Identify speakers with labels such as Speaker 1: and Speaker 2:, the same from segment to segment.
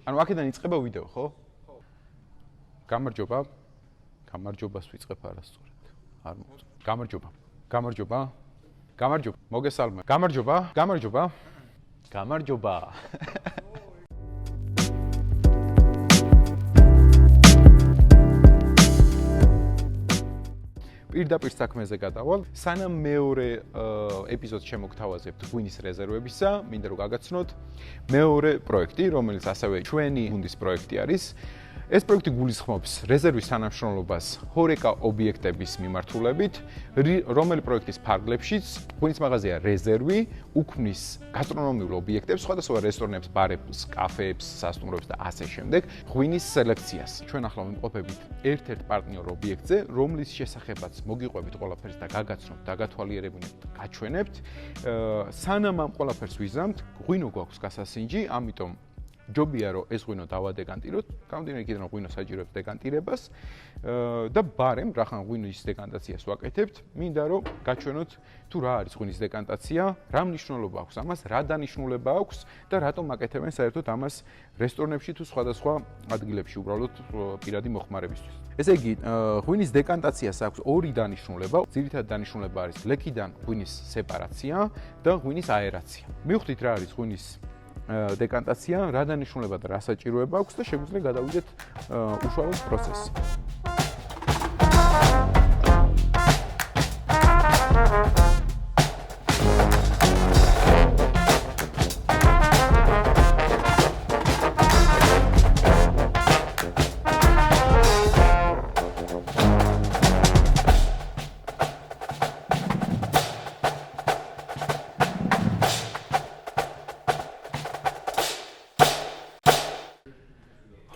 Speaker 1: ანუ აქედან იწყება ვიდეო, ხო? გამარჯობა. გამარჯობას ვიწყებ არასწორად. არ მოწ. გამარჯობა. გამარჯობა. გამარჯობა. მოგესალმე. გამარჯობა. გამარჯობა. გამარჯობა. პირდაპირ საქმეზე გადავალ. სანამ მეორე ეპიზოდს შემოგთავაზებთ ღვინის რეზერვებისა, მინდა რომ გაგაცნოთ მეორე პროექტი, რომელიც ასევე ჩვენი გუნდის პროექტი არის. ეს პროექტი გულისხმობს რეზერვის თანამშრომლობას ჰორეკა ობიექტების მიმართულებით, რომელი პროექტის ფარგლებშიც ღვინის მაღაზია რეზერვი უქმნის გასტრონომიულ ობიექტებს, სხვადასხვა რესტორნებს, ბარებს, კაფეებს, სასტუმროებს და ასე შემდეგ, ღვინის სელექციას. ჩვენ ახლა ვიმყოფებით ერთ-ერთ პარტნიორ ობიექტზე, რომლის შესახებაც მოგიყვებით ყველაფერს და გაგაცნობთ, დაგათვალიერებინებთ, გაჩვენებთ. სანამ ამ ყველაფერს ვიზამთ, ღვინო გვაქვს გასასინჯი, ამიტომ ჯობია რომ ეს ღვინო დავადეგანტიროთ, გამომდინარე იქიდან რომ ღვინო საჭიროებს დეგანტირებას და ბარემ რახან ღვინის დეგანტაციას ვაკეთებთ, მინდა რომ გაჩვენოთ თუ რა არის ღვინის დეგანტაცია, რა მნიშვნელობა აქვს ამას, რა დანიშნულება აქვს და რატომ აკეთებენ საერთოდ ამას რესტორნებში თუ სხვადასხვა ადგილებში უბრალოდ პირადი მოხმარებისთვის. ესე იგი, ღვინის დეგანტაციას აქვს ორი დანიშნულება. ძირითადი დანიშნულება არის ლეკიდან ღვინის სეპარაცია და ღვინის აერაცია. მივხვდით რა არის ღვინის დეგანტაცია, რა დანიშნულება და რა საჭიროება აქვს და შეგვიძლია გადავიდეთ უშუალოდ პროცესში.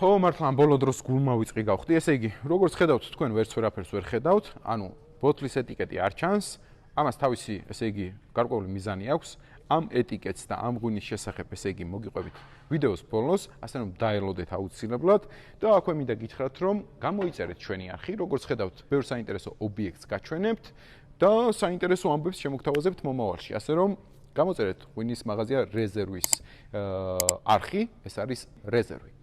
Speaker 1: ხო, მართლა ამ ბოლო დროს გულმა ვიწყი გავხდი. ესე იგი, როგორც ხედავთ, თქვენ ვერც ვერაფერს ვერ ხედავთ, ანუ ბოთლის ეტიკეტი არ ჩანს, ამას თავისი, ესე იგი, გარკვეული მიზანი აქვს. ამ ეტიკეტს და ამ ღვინის შესახებ, ესე იგი, მოგიყვებით ვიდეოს ბოლოს, ასე რომ დაელოდეთ აუცილებლად და აქვე მინდა გითხრათ, რომ გამოიწერეთ ჩვენი არხი, როგორც ხედავთ, ბევრ საინტერესო ობიექტს გაჩვენებთ და საინტერესო ამბებს შემოგთავაზებთ მომავალში, ასე რომ გამოწერეთ ღვინის მაღაზია რეზერვის არხი, ეს არის რეზერვი.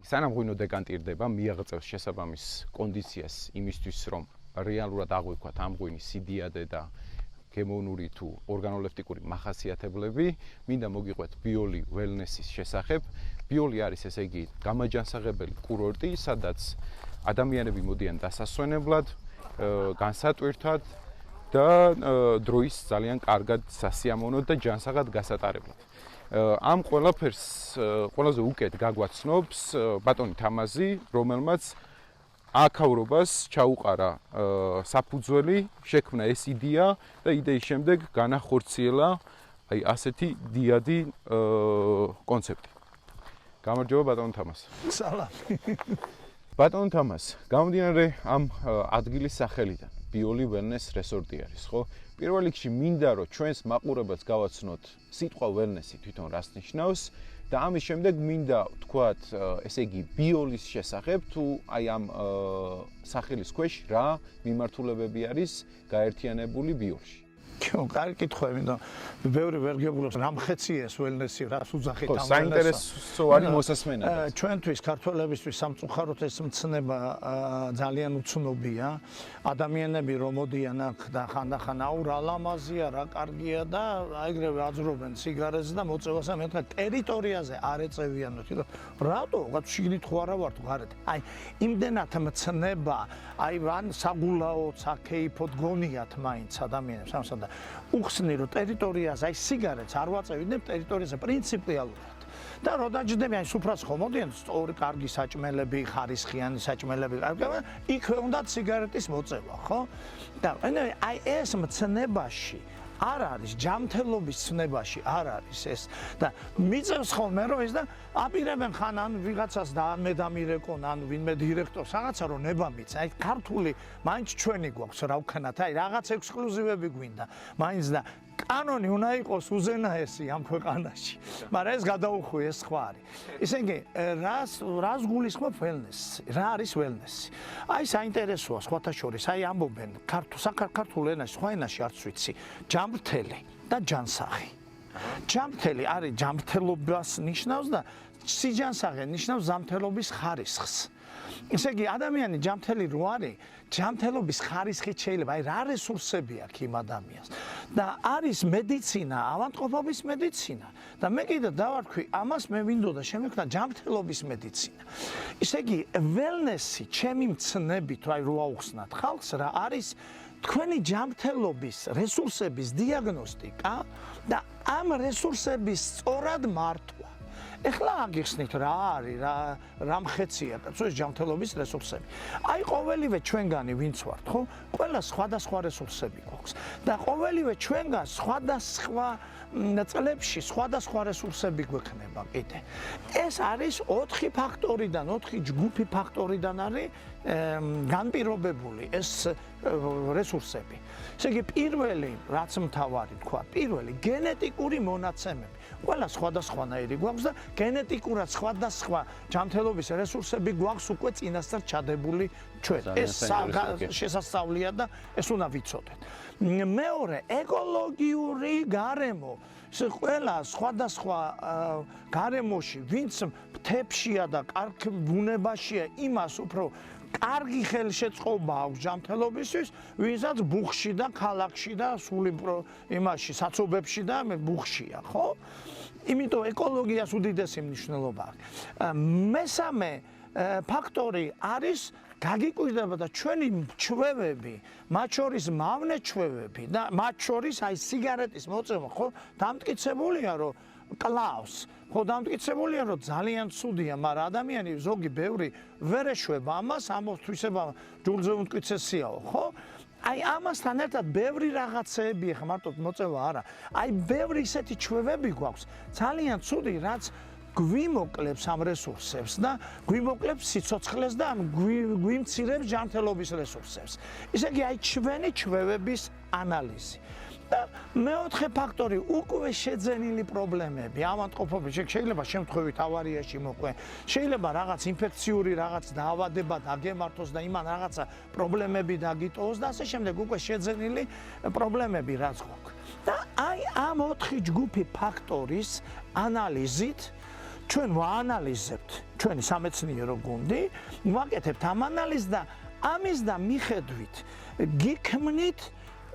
Speaker 1: სანამ ღვინო დეგანტირდება, მიაღწევს შესაბამის კონდიციას იმისთვის, რომ რეალურად აღვიქვათ ამ ღვინის სიდიადე და გემოვნური თუ ორგანოლეპტიკური მახასიათებლები, მინდა მოგიყვეთ ბიოლი ველნესის შესახებ. ბიოლი არის, ესე იგი, გამაჯანსაღებელი კურორტი, სადაც ადამიანები მოდიან დასასვენებლად, განსატვირთად და დროის ძალიან კარგად სასიამოვნოდ და ჯანსაღად გასატარებლად. ამ ყველაფერს ყველაზე უკეთ გაგვაცნობს ბატონი თამაზი, რომელმაც აქაურობას ჩაუყარა საფუძველი, შექმნა ეს იდეა და იდეის შემდეგ განახორციელა აი ასეთი დიადი კონცეფტი. გამარჯობა ბატონ თამაზ.
Speaker 2: სალამი.
Speaker 1: ბატონ თამაზ, გამომდინარე ამ ადგილის სახელიდან, ბიოლი ველნეს რესორტი არის, ხო? პირველ რიგში მინდა რომ ჩვენს მაყურებელს გავაცნოთ სიტყვა ველნესი თვითონ რას ნიშნავს და ამის შემდეგ მინდა ვთქვათ, ესე იგი, ბიოლის შესახებ თუ აი ამ სახელის ქვეშ რა მიმართულებები არის გაერთიანებული ბიოლში.
Speaker 2: კარგი კითხვა, მინდა ბევრი ვერ გეგულობს რა მხეცია ეს ველნესი, რას უძახით ამ
Speaker 1: ველნესს. საინტერესო არის მოსასმენად.
Speaker 2: ჩვენთვის ქართველებისთვის სამწუხაროდ ეს მცნება ძალიან უცნობია. ადამიანები რომ მოდიან აქ და ხანდახან აუ რა ლამაზია, რა კარგია და აიგრევე აძრობენ სიგარეტს და მოწევას ამ ეთქა ტერიტორიაზე არ ეწევიანო. რატო? რაც შიგნით ხო არა ვართ გარეთ. აი, იმდენად მცნება, აი ან საგულაოდ, საკეიფოდ გონიათ მაინც ადამიანებს ამასა და უხსნი რომ ტერიტორიაზე აი სიგარეტს არ ვაწევიდნენ ტერიტორიაზე პრინციპიალურად. და რო დაჯდები აი სუფრას ხომ მოდიან სწორი კარგი საჭმელები, ხარისხიანი საჭმელები, იქვე უნდა სიგარეტის მოწევა, ხო? და აი ეს მცნებაში არ არის ჯანმრთელობის ცნებაში არ არის ეს და მიწევს ხოლმე რომ ეს და აპირებენ ხან ან ვიღაცას დამედამირეკონ ან ვინმე დირექტორს რაღაცა რომ ნება მიცა აი ქართული მაინც ჩვენი გვაქვს რა ვქნათ აი რაღაც ექსკლუზივები გვინდა მაინც და კანონი უნდა იყოს უზენაესი ამ ქვეყანაში მაგრამ ეს გადაუხვი ეს სხვა არის ისე იგი რას გულისხმობ ველნესი რა არის ველნესი აი საინტერესოა სხვათა შორის აი ამბობენ საქართველოს ენაში სხვა ენაში არც ვიცი ჯანმრთელი და ჯანსაღი ჯანმრთელი არის ჯანმრთელობას ნიშნავს და სიჯანსაღი ნიშნავს ზამთრელობის ხარისხს ისე იგი ადამიანი ჯანმრთელი რო არის ჯანმრთელობის ხარისხით შეიძლება აი რა რესურსები აქვს იმ ადამიანს და არის მედიცინა ავადმყოფობის მედიცინა და მე კიდე დავარქვი ამას მე მინდოდა შემექმნა ჯანმრთელობის მედიცინა ისე იგი ველნესი ჩემი მცნებით აი რო აუხსნათ ხალხს რა არის თქვენი ჯანმრთელობის რესურსების დიაგნოსტიკა და ამ რესურსების სწორად მართვა ეხლა აგიხსნით რა არის რა მხეცია კაცო ეს ჯანმრთელობის რესურსები აი ყოველივე ჩვენგანი ვინც ვართ ხო ყველა სხვადასხვა რესურსები გვაქვს და ყოველივე ჩვენგან სხვადასხვა წლებში სხვადასხვა რესურსები გვექნება კიდე ეს არის 4 ფაქტორიდან 4 ჯგუფი ფაქტორიდან არის განპირობებული ეს რესურსები ესე იგი პირველი რაც მთავარი თქვა პირველი გენეტიკური მონაცემები ყველა სხვადასხვანაირი გვაქვს და გენეტიკურად სხვადასხვა ჯანმრთელობის რესურსები გვაქვს უკვე წინასწარ ჩადებული ჩვენ ეს შესასწავლია და ეს უნდა ვიცოდეთ მეორე ეკოლოგიური გარემო ყველა სხვადასხვა გარემოში ვინც მთებშია და კარგ ბუნებაშია იმას უფრო კარგი ხელშეწყობა აქვს ჯანმრთელობისთვის, ვინცაც ბუხში და ქალაქში და სულ იმაში საცობებში და ბუხშია, ხო? იმიტომ ეკოლოგიას უდიდესი მნიშვნელობა აქვს. მესამე ფაქტორი არის გაგიკვირდება და ჩვენი ჩვევები, მათ შორის მავნე ჩვევები და მათ შორის აი სიგარეტის მოწევა, ხო? დამტკიცებულია, რომ კლავს. ხო დამტკიცებულია, რომ ძალიან ცუდია, მაგრამ ადამიანი ზოგი ბევრი ვერ ეშვება ამას, ამბობს თვისება ჯულზე უმტკიცესიაო, ხო? აი ამასთან ერთად ბევრი რაღაცეები ხა მარტო მოწევა არა. აი ბევრი ისეთი ჩვევები გვაქვს, ძალიან ცუდი, რაც გვიმოკლებს ამ რესურსებს და გვიმოკლებს სიცოცხლეს და გვიმცირებს ჯანმრთელობის რესურსებს. ისე იგი აი ჩვენი ჩვევების ანალიზი. და მეოთხე ფაქტორი უკვე შეძენილი პრობლემები, ავადმყოფობები, შეიძლება შემთხვევით ავარიაში მოყვე, შეიძლება რაღაც ინფექციური რაღაც დაავადება დაგემართოს და იმან რაღაცა პრობლემები დაგიტოვოს და ასე შემდეგ უკვე შეძენილი პრობლემები რაც გვაქვს. და აი ამ 4 ჯგუფი ფაქტორის ანალიზით ჩვენ ვაანალიზებთ ჩვენი სამეცნიერო გუნდი, ვაკეთებთ ამ ანალიზს და ამის და მიხედვით გიქმნით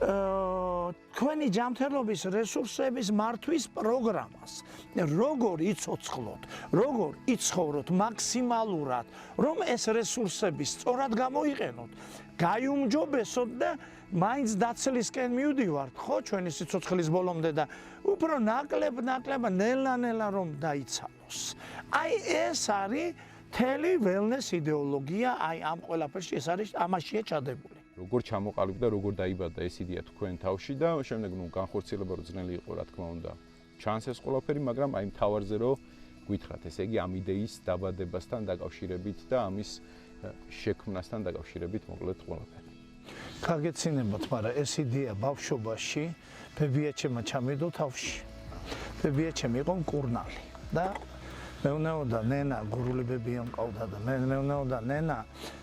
Speaker 2: თქვენი ჯანმრთელობის რესურსების მართვის პროგრამას, როგორ იცოცხლოთ, როგორ იცხოვროთ მაქსიმალურად, რომ ეს რესურსები სწორად გამოიყენოთ, გაიუმჯობესოთ და მაინც დაცლისკენ მივდივართ, ხო, ჩვენი სიცოცხლის ბოლომდე და უფრო ნაკლებ ნელა-ნელა რომ დაიცალოს. აი ეს არის მთელი ველნეს იდეოლოგია, აი ამ ყველაფერში ეს არის ამაშია ჩადებული.
Speaker 1: როგორ ჩამოყალიბდა და როგორ დაიბადა ეს იდეა თქვენ თავში და შემდეგ განხორციელება რო ძნელი იყო, რა თქმა უნდა, ჩანს ეს ყველაფერი, მაგრამ აი მთავარზე რო გითხრათ, ესე იგი ამ იდეის დაბადებასთან დაკავშირებით და ამის შექმნასთან დაკავშირებით მოკლედ ყველაფერი.
Speaker 2: გაგეცინებათ, მაგრამ ეს იდეა ბავშვობაში ბებიაჩემმა ჩამიდო თავში. ბებიაჩემი იყო მკურნალი და მეუნეოდა ნენა გურული ბებია მყავდა და მეუნეოდა ნენა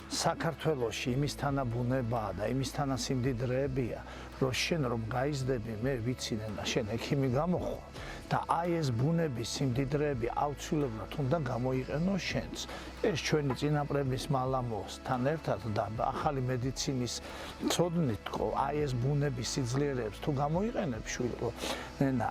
Speaker 2: საქართველოში იმის თანაბუნებაა და იმის თანასიმდიდრეებია, რომ შენ რომ გაიზრდები, მე ვიცი ნენა, შენ ექიმი გამოხვალ და აი ეს ბუნების სიმდიდრეები აუცილებლად უნდა გამოიყენო შენც. ეს ჩვენი წინაპრების მალამოსთან ერთად და ახალი მედიცინის ცოდნით, აი ეს ბუნების სიძლიერეებს თუ გამოიყენებ შვილო, ნენა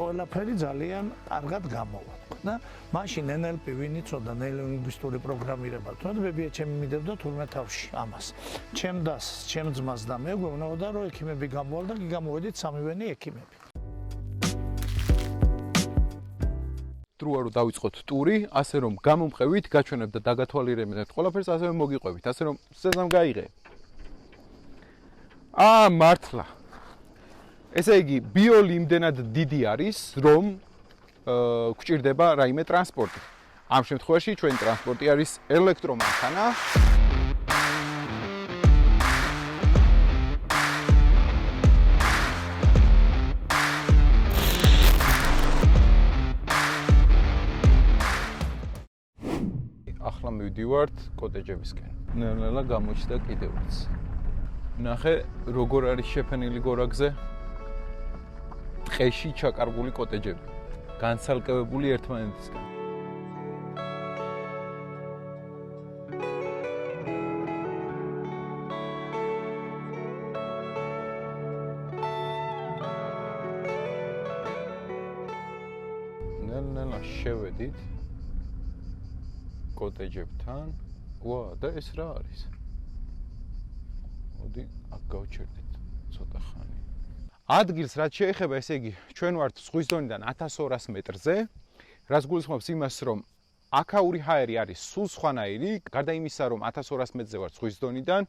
Speaker 2: ყველაფერი ძალიან კარგად გამოვა. და მაშინ NLP ვინ იცოდა ნეილინგვისტური პროგრამირება, თუმცა ბებიაჩემი მიდევდა თურმე თავში ამას. ჩემ დას, ჩემ ძმას და მე გვეუბნებოდა, რომ ექიმები გამოვალ და გამოვედით სამივენი ექიმები.
Speaker 1: დროა რომ დავიწყოთ ტური, ასე რომ გამომყევით, გაჩვენებთ და დაგათვალიერებთ ყველაფერს, ასევე მოგიყვებით, ასე რომ სეზამ გაიღე. მართლა. ესე იგი, ბიოლი იმდენად დიდი არის, რომ გვჭირდება რაიმე ტრანსპორტი. ამ შემთხვევაში ჩვენი ტრანსპორტი არის ელექტრომანქანა. ახლა მივდივართ კოტეჯებისკენ. ნელა გამოჩნდა კიდევაც. ნახე, როგორ არის შეფენილი გორაგზე. ტყეში ჩაკარგული კოტეჯები. განცალკევებული ერთმანეთისგან. ნელა შევედით კოტეჯებთან. და ეს რა არის? მოდი, აქ გავჩერდით ცოტა ხანი. ადგილს რაც შეეხება, ესე იგი, ჩვენ ვართ ზღვის დონიდან 1200 მეტრზე, რაც გულისხმობს იმას, რომ აქაური ჰაერი არის სულ სხვანაირი, გარდა იმისა, რომ 1200 მეტრზე ვართ ზღვის დონიდან,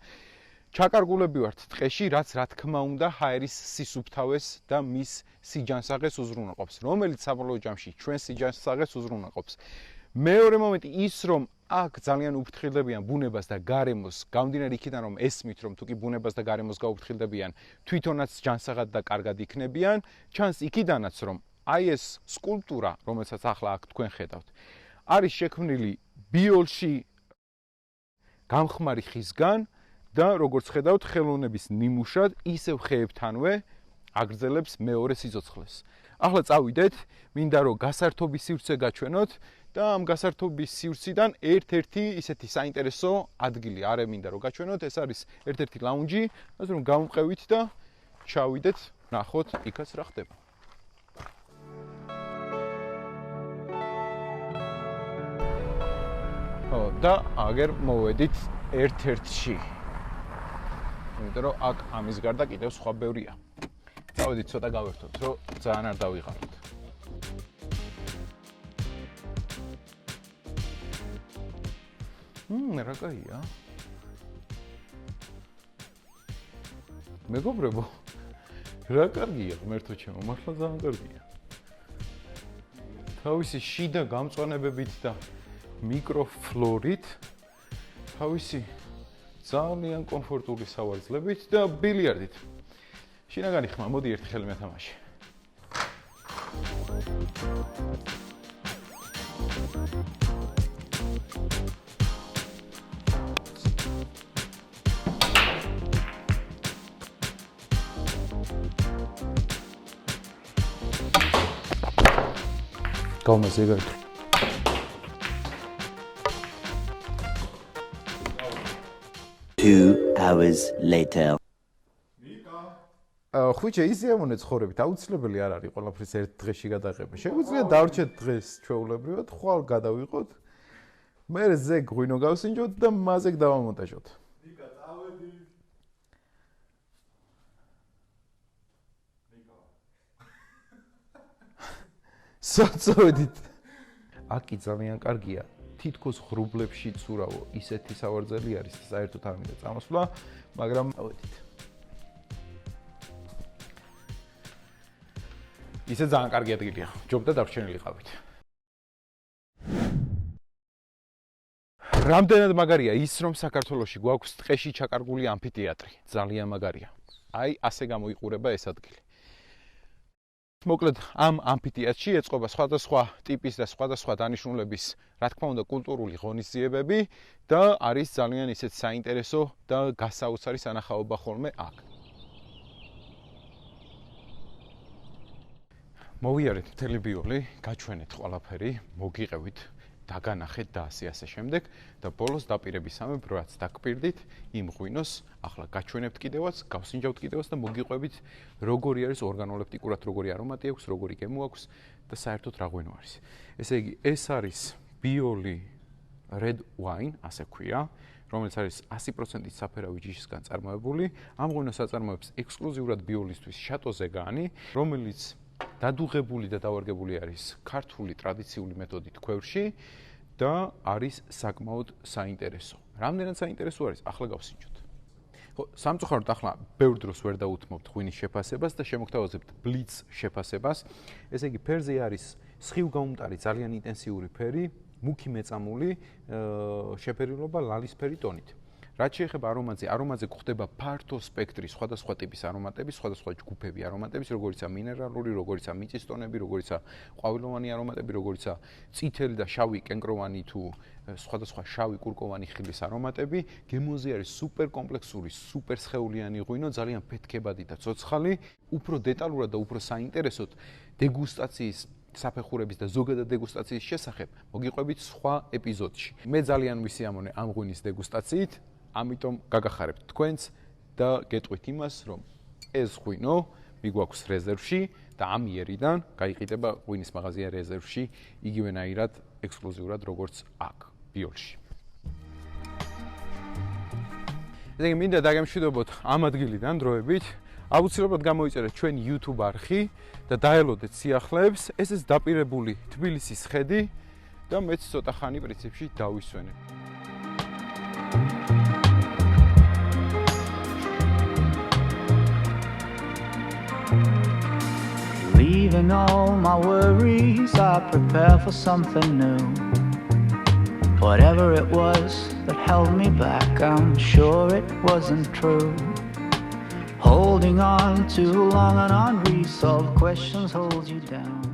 Speaker 1: ჩაკარგულები ვართ ტყეში, რაც რა თქმა უნდა ჰაერის სისუფთავეს და მის სიჯანსაღეს უზრუნველყოფს, რომელიც საბოლოო ჯამში ჩვენ სიჯანსაღეს უზრუნველყოფს. მეორე მომენტი ის, რომ აქ ძალიან უფრთხილდებიან ბუნებას და გარემოს, გამომდინარე იქიდან, რომ ესმით, რომ თუკი ბუნებას და გარემოს გაუფრთხილდებიან, თვითონაც ჯანსაღად და კარგად იქნებიან, ჩანს იქიდანაც, რომ აი ეს სკულპტურა, რომელსაც ახლა აქ თქვენ ხედავთ, არის შექმნილი ბიოლში გამხმარი ხისგან და როგორც ხედავთ, ხელოვნების ნიმუშად ისევ ხეებთანვე აგრძელებს მეორე სიცოცხლეს. ახლა წავიდეთ, მინდა რომ გასართობის სივრცე გაჩვენოთ და ამ გასართობის სივრციდან ერთ-ერთი ისეთი საინტერესო ადგილი არე მინდა რომ გაჩვენოთ, ეს არის ერთ-ერთი ლაუნჯი, ასე რომ გამოვყევით და ჩავიდეთ, ნახოთ იქაც რა ხდება. და აგერ მოვედით ერთ-ერთში. იმიტომ რომ აქ ამის გარდა კიდევ სხვა ბევრია. წავედით ცოტა გავერთოთ, რომ ძალიან არ დავიღალოთ. რა კაია. მეგობრებო, რა კარგია, ღმერთო ჩემო, მართლა ძალიან კარგია. თავისი შიდა გამწვანებებით და მიკროფლორით, თავისი ძალიან კომფორტული სავარძლებით და ბილიარდით. შინაგანი ხმა, მოდი ერთი ხელი მეთამაში. გამაზე გაიქ.
Speaker 3: 2 hours later.
Speaker 1: ხუჭე ისე ამონე ცხოვრებით, აუცილებელი არ არის ყველაფრის ერთ დღეში გადაღება. შეგვიძლია დავრჩეთ დღეს ჩვეულებრივად, ხვალ გადავიყოთ. მე ზე ღვინო გავსინჯოთ და მასე დავამონტაჟოთ. ნიკა, წავედი. ნიკა. საწოვედით. აკი ძალიან კარგია. თითქოს ღრუბლებში ცურავო, ისეთი სავარძელი არის, საერთოდ არ მინდა წამოსვლა, მაგრამ ავედით. ისე ძალიან კარგი ადგილია. ჯობდა დარჩენილიყავით. რამდენად მაგარია ის, რომ საქართველოში გვაქვს ტყეში ჩაკარგული ამფითეატრი. ძალიან მაგარია. აი, ასე გამოიყურება ეს ადგილი. მოკლედ, ამ ამფითეატრში ეწყობა სხვადასხვა ტიპის და სხვადასხვა დანიშნულების, რა თქმა უნდა, კულტურული ღონისძიებები და არის ძალიან ისეთ საინტერესო და გასაოცარი სანახაობა ხოლმე აქ. მოვიარეთ მთელი ბიოლი, გაჩვენეთ ყველაფერი, მოგიყევით, დაგანახეთ და ასე შემდეგ და ბოლოს დაპირებისამებრ რაც დაგპირდით იმ ღვინოს, ახლა გაჩვენებთ კიდევაც, გავსინჯავთ კიდევაც და მოგიყვებით, როგორი არის ორგანოლეპტიკურად, როგორი არომატი აქვს, როგორი გემო აქვს და საერთოდ რა ღვინო არის. ესე იგი, ეს არის ბიოლი red wine, ასე ქვია, რომელიც არის 100% საფერავი ჯიშისგან წარმოებული. ამ ღვინოს აწარმოებს ექსკლუზიურად ბიოლისთვის შატო ზეგანი, რომელიც დადუღებული და დავარგებული არის ქართული ტრადიციული მეთოდით ქვევში და არის საკმაოდ საინტერესო. რამდენად საინტერესო არის? ახლა გავსინჯოთ. ხო, სამწუხაროდ ახლა ბევრ დროს ვერ დაუთმობთ ღვინის შეფასებას და შემოგთავაზებთ ბლიც შეფასებას. ესე იგი, ფერზე არის სხივ-გაუმტარი ძალიან ინტენსიური ფერი, მუქი მეწამული შეფერილობა ლალისფერი ტონით. რაც შეეხება არომატზე, არომატზე გვხვდება ფართო სპექტრი სხვადასხვა ტიპის არომატების, სხვადასხვა ჯგუფები არომატების, როგორიცაა მინერალური, როგორიცაა მიწის ტონები, როგორიცაა ყვავილოვანი არომატები, როგორიცაა წითელი და შავი კენკროვანი თუ სხვადასხვა შავი კურკოვანი ხილის არომატები. გემოზე არის სუპერ კომპლექსური, სუპერ სხეულიანი ღვინო, ძალიან ფეთქებადი და ცოცხალი, უფრო დეტალურად და უფრო საინტერესოდ დეგუსტაციის საფეხურების და ზოგადად დეგუსტაციის შესახებ მოგიყვებით სხვა ეპიზოდში. მე ძალიან ვისიამოვნე ამ ღვინის დეგუსტაციით, ამიტომ გაგახარებთ თქვენს და გეტყვით იმას, რომ ეს ღვინო მიგვაქვს რეზერვში და ამ იერიდან გაიყიდება ღვინის მაღაზია რეზერვში, იგივენაირად ექსკლუზიურად როგორც აქ, ბიოლში. ესე იგი, მინდა დაგემშვიდობოთ ამ ადგილიდან დროებით. აუცილებლად გამოიწერეთ ჩვენი YouTube არხი და დაელოდეთ სიახლეებს. ეს დაპირებული თბილისის ხედი და მეც ცოტა ხანი პრინციპში დავისვენებ.
Speaker 3: Leaving all my worries, I prepare for something new. Whatever it was that held me back, I'm sure it wasn't true. Holding on too long and unresolved questions hold you down.